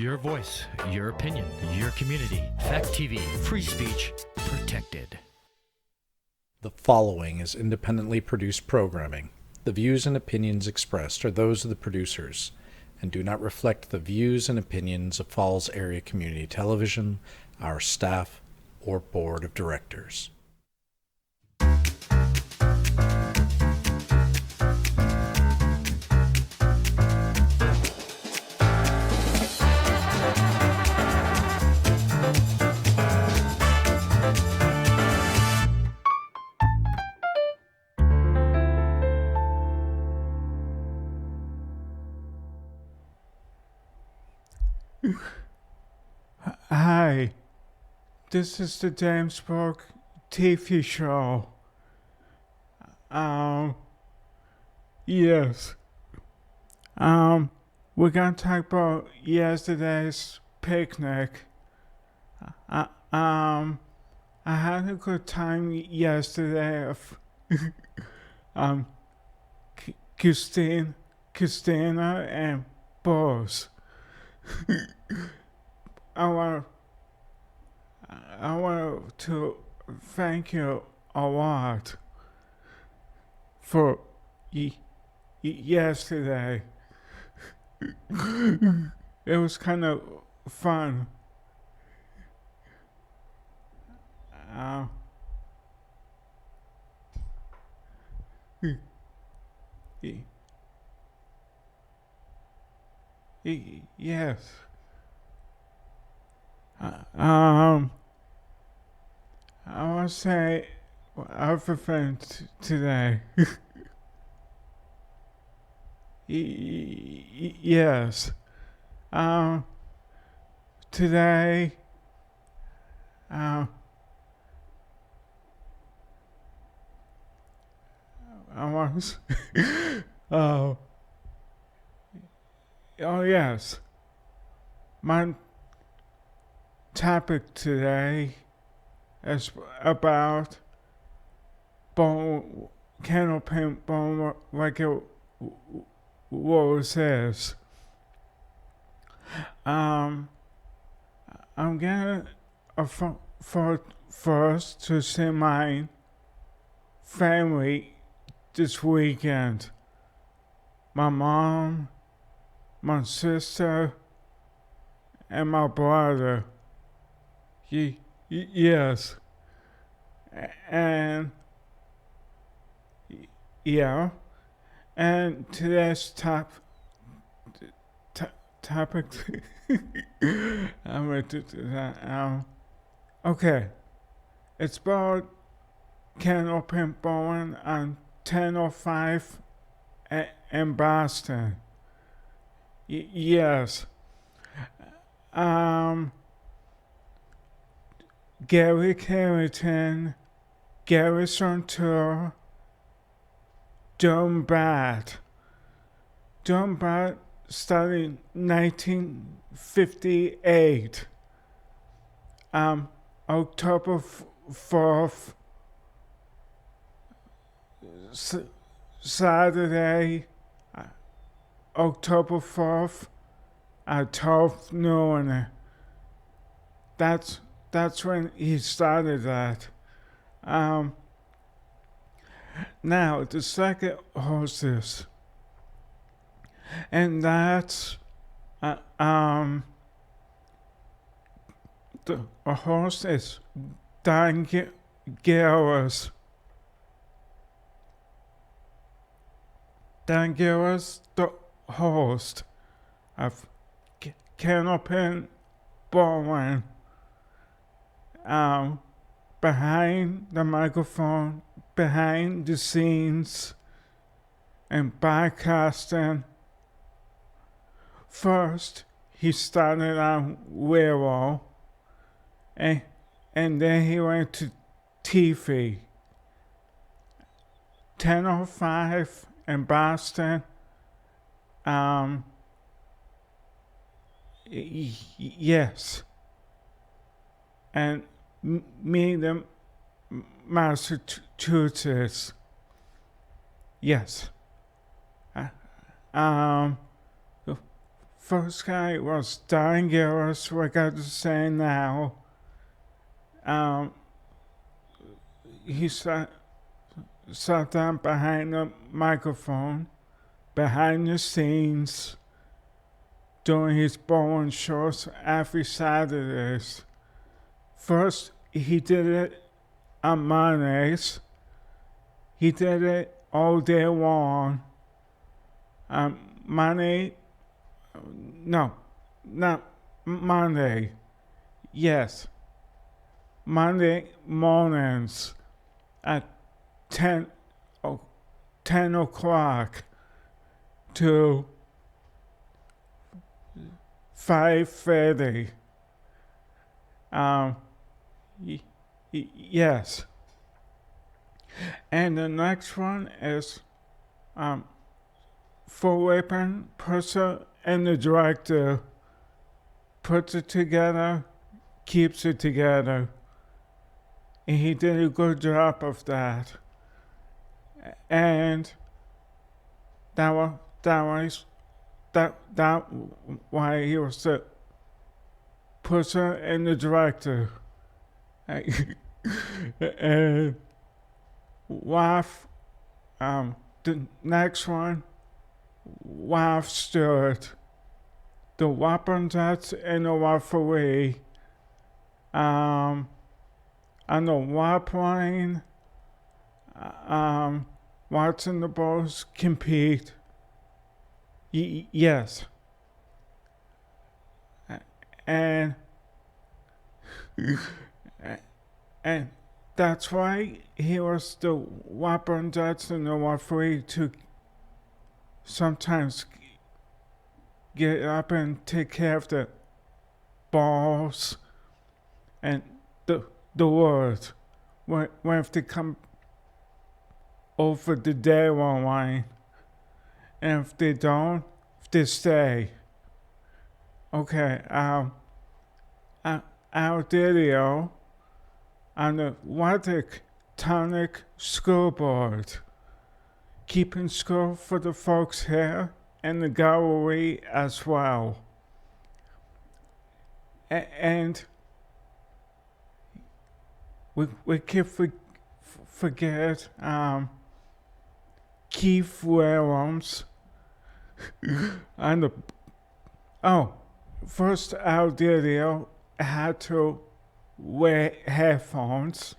Your voice, your opinion, your community. Fact TV, free speech, protected. The following is independently produced programming. The views and opinions expressed are those of the producers and do not reflect the views and opinions of Falls Area Community Television, our staff, or board of directors. Hi, this is the Bourke TV show. Yes. We're gonna talk about yesterday's picnic. I had a good time yesterday of Christina and Bourke. I want to thank you a lot for yesterday. It was kind of fun. Yes. I want to say everything today. Yes. Today, I was, oh yes. My topic today is about Candlepin Bowling, like it was. I'm gonna first to see my family this weekend. My mom, my sister, and my brother. Yes. And yeah. And today's topic. I'm going to do that. Okay. It's about Candlepin Bowling on 10:05 in Boston. Yes. Gary Carrington, Gary Santor, John Bat. John Bat started in 1958. October 4th, Saturday, October 4th, at 12 noon. That's when he started that. Now, the second hostess, and that's the host is Dan Garris. Dan Garris, the host of Candlepin Bowling. Behind the microphone, behind the scenes, and broadcasting. First, he started on radio, and then he went to TV. 10:05 in Boston. Yes. And Mead, Massachusetts. Yes. first guy was Don Garris, we got to say now. He sat down behind the microphone, behind the scenes, doing his bowling shows every Saturdays. First, he did it on Mondays. He did it all day long. Monday, no, not Monday. Yes, Monday mornings at 10 o'clock to 5:30. Yes. And the next one is Full Weapon Purser and the director puts it together, keeps it together. And he did a good job of that. And that why he was the purser and the director. And Waff, the next one, Waff Stewart, the Wappendats and the Waffery, on the Wap line, watching the boys compete. Yes. And that's why he was the Wappendats and the Waffery to sometimes get up and take care of the balls and the word when if they come over the day one line, and if they don't, if they stay. Okay, our video on the Waddick Tonic School Board, keeping score for the folks here and the gallery as well. And we keep forget Keith Williams and the first our video had to wear headphones.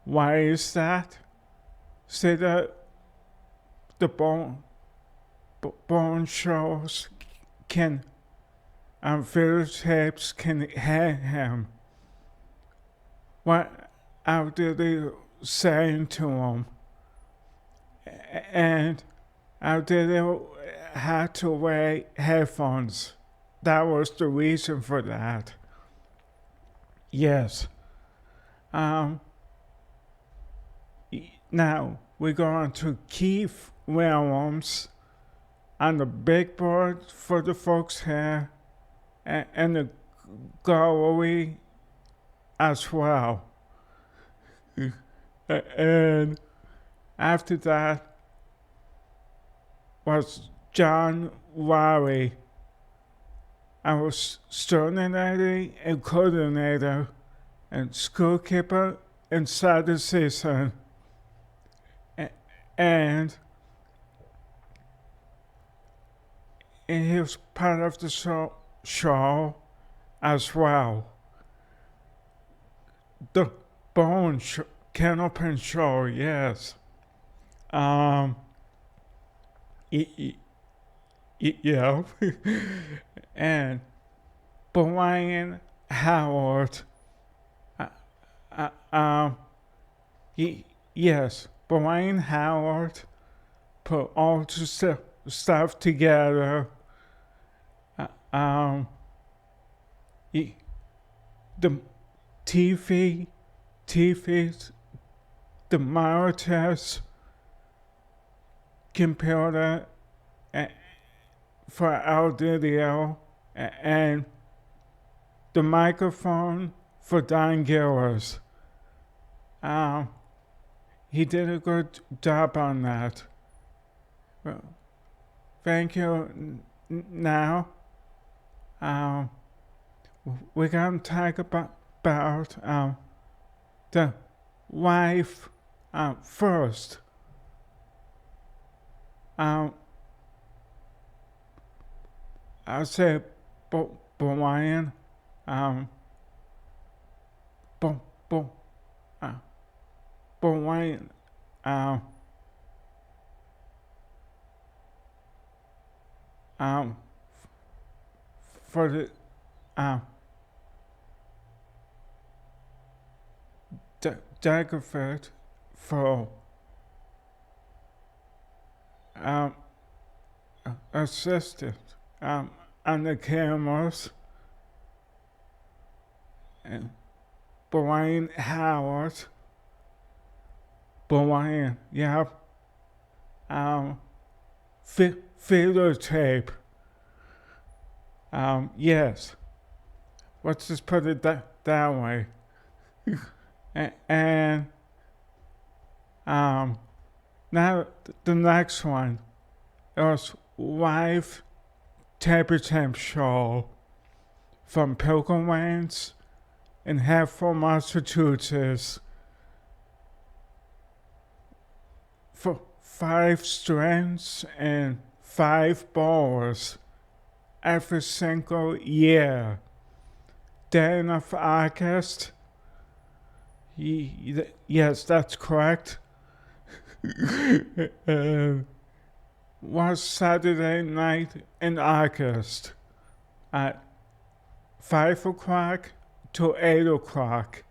Why is that? So that the bone shows can videotapes can hear him. What are they saying to him? And how did they have to wear headphones? That was the reason for that. Yes. Now we go on to Keith Williams on the big board for the folks here and the gallery as well. And after that was John Wary. I was coordinator and coordinator and schoolkeeper inside the season. And he was part of the show as well. The Bone Candlepin show, yes. Yeah. And Brian Howard, yes, Brian Howard put all the stuff together. The TV, the monitors, computer for our video, and the microphone for Don Garris. He did a good job on that. Well, thank you. Now um, we're gonna talk about the wife first. Um, I said Brian, Bo, Bo, uh, Brian, um, um, for the um, Daggerford for um, assistant on the cameras, and Brian Howard, Brian, yeah, videotape, yes, let's just put it that way. And now the next one, it was live table temp show from Pilgrims in Hartford, Massachusetts. For 5 strings and 5 bars every single year. Then of August. Yes, that's correct. Was Saturday night in August at 5 o'clock to 8 o'clock.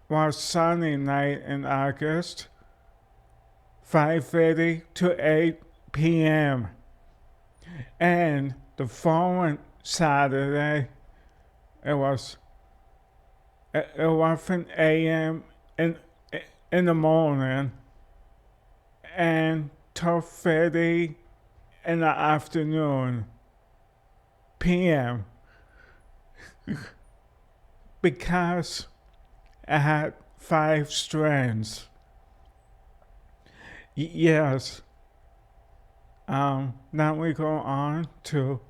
Was Sunday night in August 5:30 to 8 p.m. And the following Saturday, it was 11 a.m. in the morning and 12:30 in the afternoon, p.m. because I had 5 strands. Yes. Now we go on to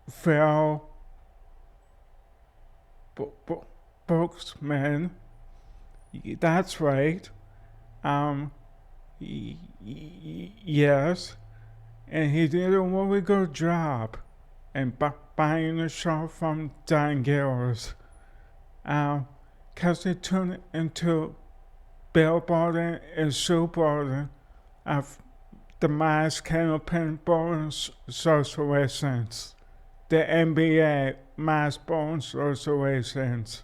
Phil Bookman. That's right. Yes. And he did a really good job in buying the show from Dan Gillis. Cause they turned it into billboarding and showboarding of the Mass Candlepin Bowling Associations, the NBA Mass Bowling Associations.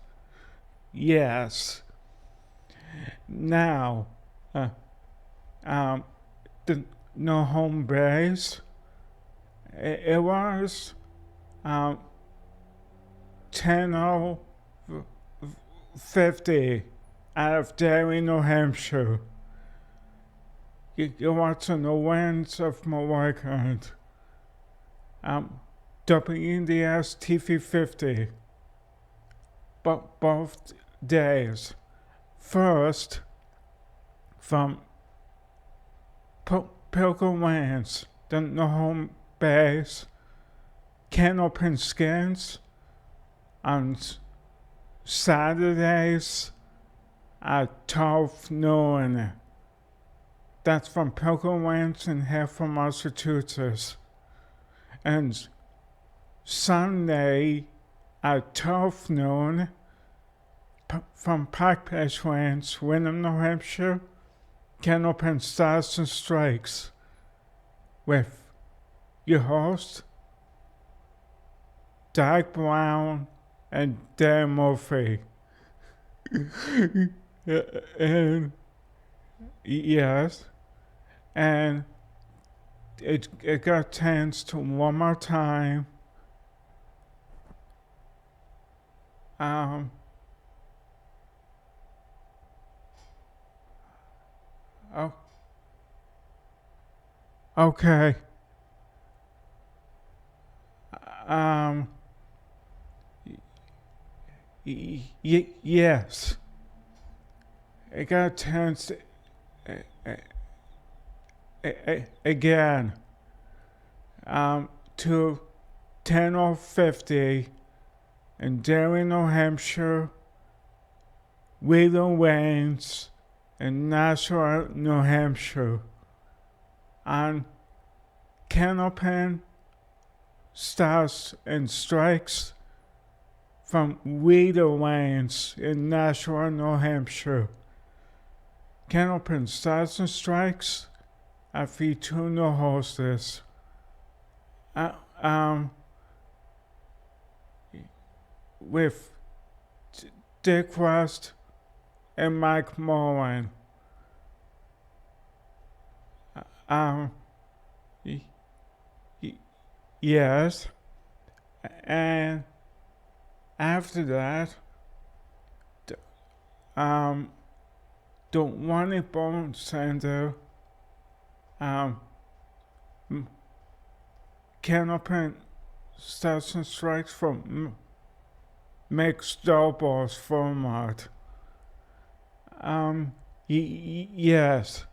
Yes. Now, the no home base. It was 10:50 out of Derry, New Hampshire. You're watching the winds of my weekend. WNDS TV 50. But both days. First, from Pilgrims, the no home base, Candlepin Skins on Saturdays at 12 noon. That's from Pilgrims in Hartford, Massachusetts. And Sunday at 12 noon from Park Place Ranch, Wyndham, New Hampshire, Candlepin Stars and Strikes with your host, Doug Brown and Dan Murphy. And yes, and it got changed to one more time. Oh, okay. Yes. It got changed again to 10:50 in Derry, New Hampshire, Wheeler Wains in Nashua, New Hampshire, and Candlepin starts and strikes from Wheeler Wains in Nashua, New Hampshire. Candlepin starts and strikes at featuring the hostess. With Dick West and Mike Mullen. Yes, and after that, the Wani Bone Center, Candlepin starts and strikes from mixed doubles format. Yes.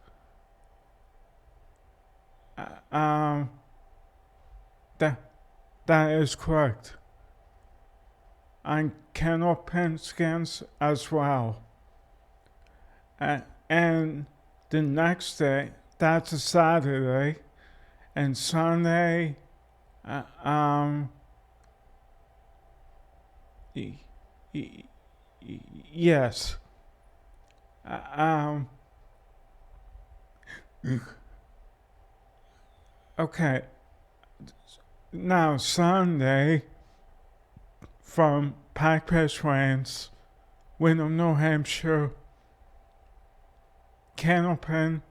That is correct. And Candlepin skins as well. And the next day, that's a Saturday, and Sunday, yes. Okay. Now Sunday, from Packpatch Ranch, Wyndham, New Hampshire, Candlepin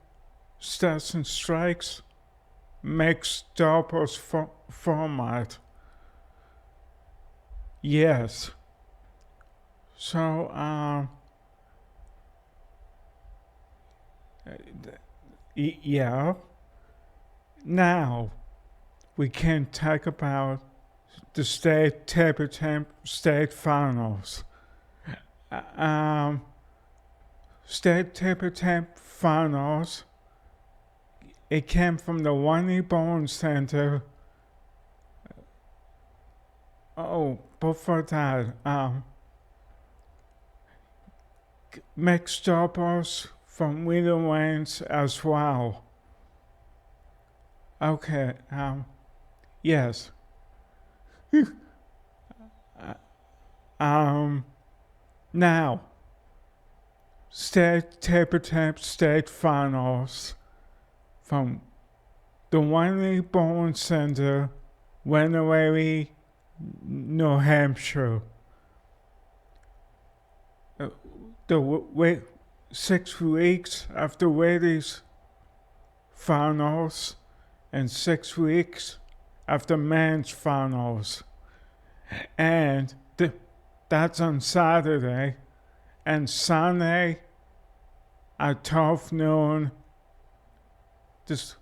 starts and strikes, mixed doubles format. Yes. So, yeah. Now, we can talk about the state table tennis state finals. State table tennis finals. It came from the Wani Bone Center. Before that, mixed doubles from Wheeler Wains as well. Okay, yes. Now, state table tennis state finals from the Wani Bone Center, Wenaway, New Hampshire. 6 weeks after ladies finals and 6 weeks after men's finals. And that's on Saturday. And Sunday at 12 noon, just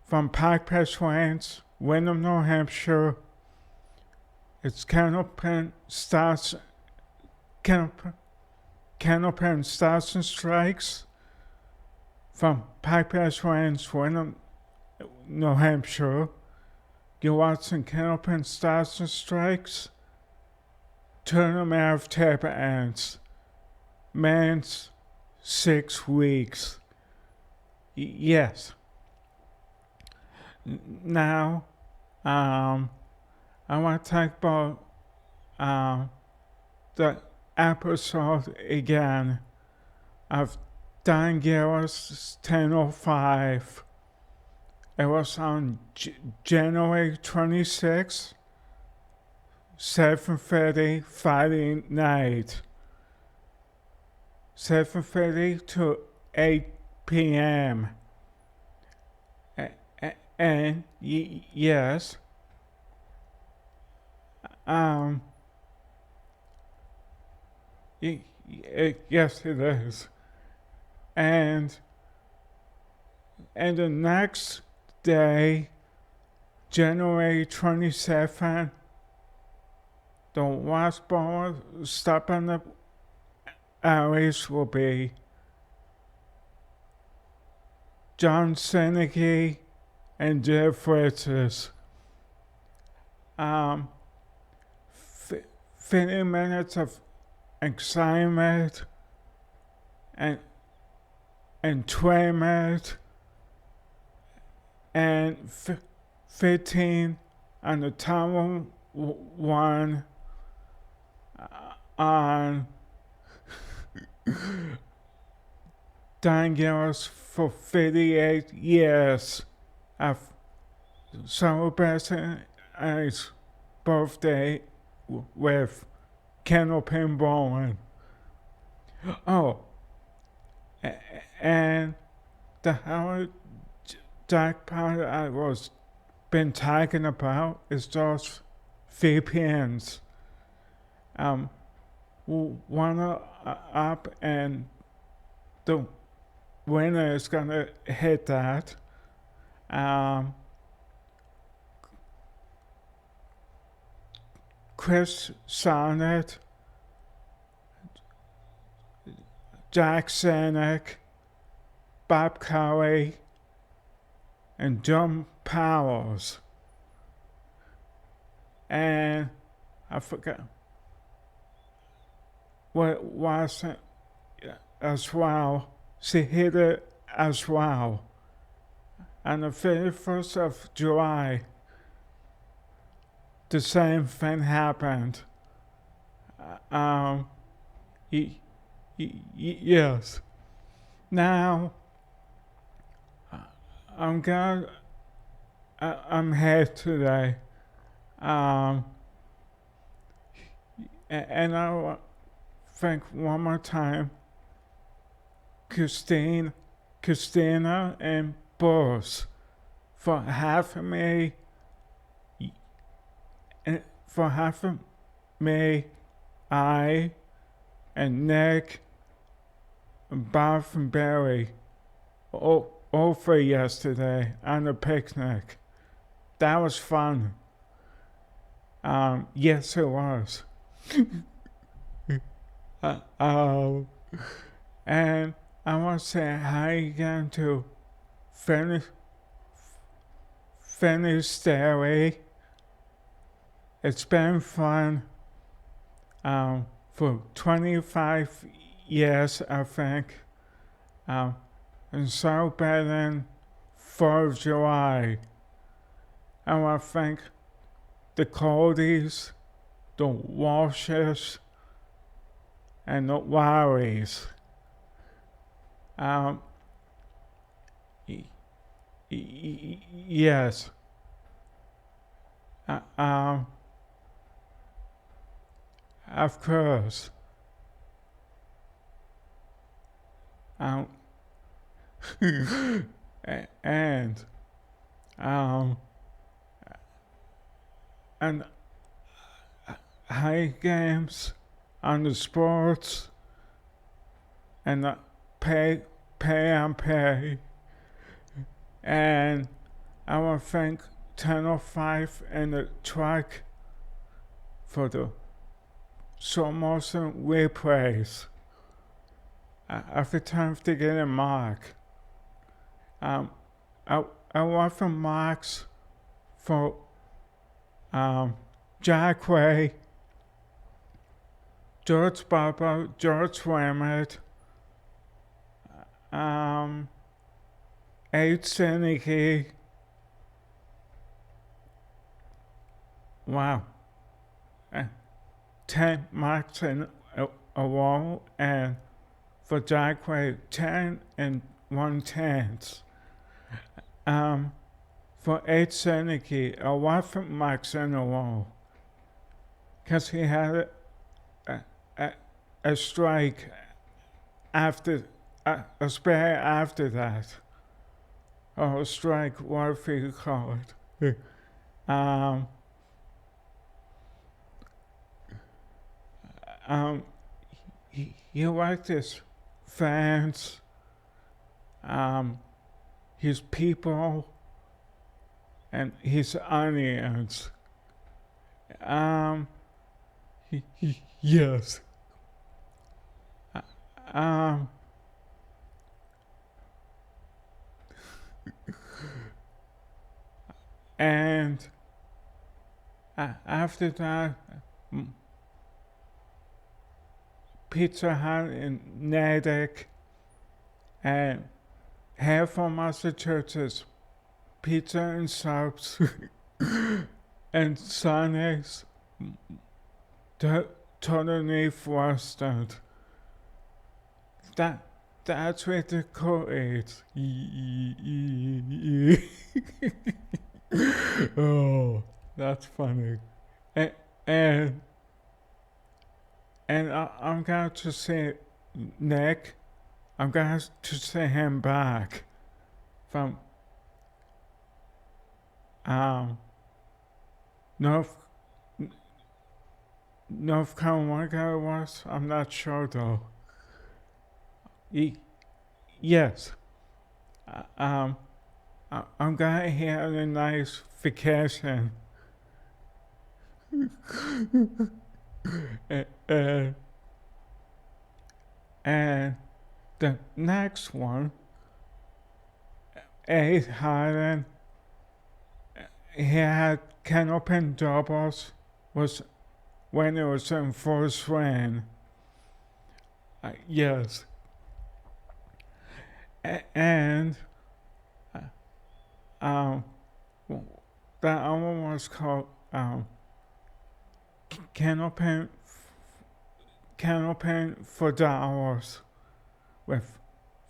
from Packpatch Ranch, Wyndham, New Hampshire, it's Candlepin starts and strikes from Packpatch Ranch, Wyndham, New Hampshire. You're watching Candlepin starts and strikes. Tournament of table ends. Men's 6 weeks. Yes. Now, I want to talk about the episode again of Dan Garrett's 10:05. It was on January 26th, 7:30 Friday night. 7:30 to 8 p.m. And yes, yes it is. And the next day, January 27th, the last ball stop on the areas will be John Senegy and Jeff Francis. um, 50 minutes of excitement and 20 minutes and 15 on the tunnel one on Daniels for 58 years of celebrating his birthday with Candlepin Bowling. Oh, and the Howard jackpot I was been talking about is those VPNs. One up and the winner is gonna hit that. Chris Sonnet, Jack Sanick, Bob Kelly, and John Powers. And I forgot what was it as well. She hit it as well. On the 31st of July, the same thing happened. Yes. Now, I'm here today. And I think one more time, Christina and Bourke for having me, I and Nick and Bob and Barry over yesterday on a picnic. That was fun. Yes, it was. And I want to say hi again to Finish Stairway. It's been fun for 25 years, I think. And celebrating 4th of July. I want to thank the Coldies, the Walshes, and the Wowies. Yes. Of course. And high games on the sports and the pay and pay. And I want to thank 1005 and the track for the slow motion replays. Every time to get a mark. I want from marks for Jack Way, George Barber, George Wemmert, H. Seneke. Wow. 10 marks in a row, and for Jack Way, 10 and 1/10. For H. Seneke, a lot from marks in a row. Because he had a strike after, a spare after that. Or a strike, whatever you call it. He liked his fans, his people, and his audience. Yes. And after that, Pizza Hut in Natick, and Hereford, Massachusetts, Pizza and Subs, and Sundays, totally frosted. That's where the code is. Oh, that's funny. And I'm going to say Nick. I'm going to say him back from North Carolina was. I'm not sure though. Yes. I'm gonna have a nice vacation. And the next one, Ace Highland, he had Candlepin doubles, was when it was in full swing. Yes. And that album was called Candlepin for Dollars with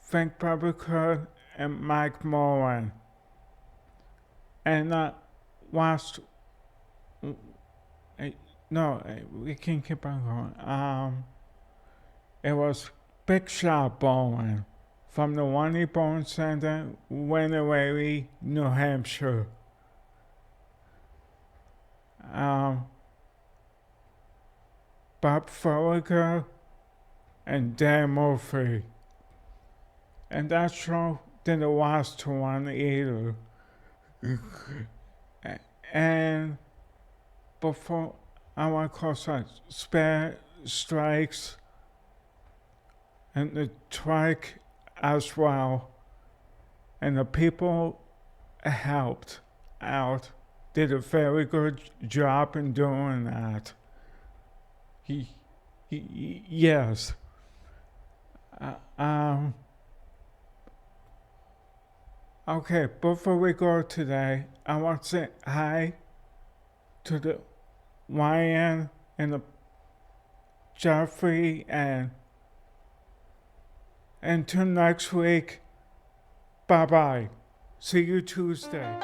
Frank Barbican and Mike Moran. And I watched. No, we can keep on going. It was Big Shot Bowling from the Wani Bowling Center, Winnebago, New Hampshire. Bob Folliger and Dan Murphy. And that show didn't last too long either. And before I want to call some spare strikes and the trike as well. And the people helped out, did a very good job in doing that. Yes. Okay, before we go today, I want to say hi to the Ryan and the Jeffrey and until next week, bye-bye. See you Tuesday.